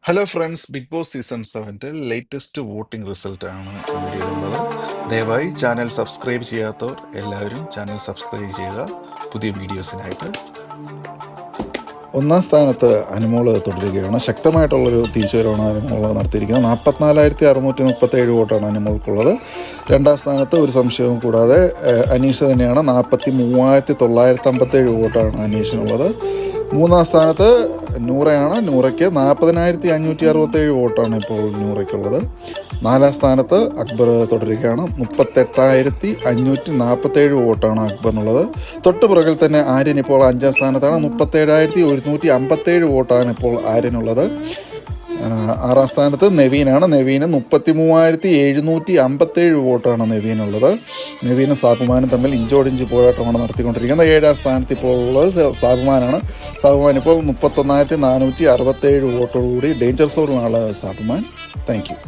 Hello friends, Bigg Boss season 7 latest voting result ആണ് ഈ വീഡിയോയിലുള്ളത്. ദയവായി ചാനൽ സബ്സ്ക്രൈബ് ചെയ്യാത്തവർ എല്ലാവരും ചാനൽ സബ്സ്ക്രൈബ് ചെയ്യുക പുതിയ വീഡിയോസിനായിട്ട്. ഒന്നാം സ്ഥാനത്ത് അനുമോള് തുടരുകയാണ്. ശക്തമായിട്ടുള്ളൊരു തിരിച്ചുവരവാണ് അനുമോള് നടത്തിയിരിക്കുന്നത്. 44,637 വോട്ടാണ് അനുമോൾക്കുള്ളത്. രണ്ടാം സ്ഥാനത്ത് ഒരു സംശയവും കൂടാതെ അനീഷ് തന്നെയാണ്. 43,957 വോട്ടാണ് അനീഷിനുള്ളത്. മൂന്നാം സ്ഥാനത്ത് നൂറയാണ്. നൂറയ്ക്ക് 40,567 വോട്ടാണ് ഇപ്പോൾ നൂറയ്ക്കുള്ളത്. നാലാം സ്ഥാനത്ത് അക്ബർ തുടരുകയാണ്. 38,547 വോട്ടാണ് അക്ബറിനുള്ളത്. തൊട്ട് പുറകിൽ തന്നെ ആര്യൻ ഇപ്പോൾ അഞ്ചാം സ്ഥാനത്താണ്. 37,157 വോട്ടാണ് ഇപ്പോൾ ആര്യനുള്ളത്. ആറാം സ്ഥാനത്ത് നെവീനാണ്. നെവീന് 33,757 വോട്ടാണ് നെവീനുള്ളത്. നെവീനും സാബുമാനും തമ്മിൽ ഇഞ്ചോടിഞ്ച് പോരാട്ടമാണ് നടത്തിക്കൊണ്ടിരിക്കുന്നത്. ഏഴാം സ്ഥാനത്ത് ഇപ്പോൾ ഉള്ളത് സാബുമാനാണ്. സാബുമാൻ ഇപ്പോൾ 31,467 വോട്ടോടുകൂടി ഡേഞ്ചർ സോണിലാണ് സാബുമാൻ. Thank U.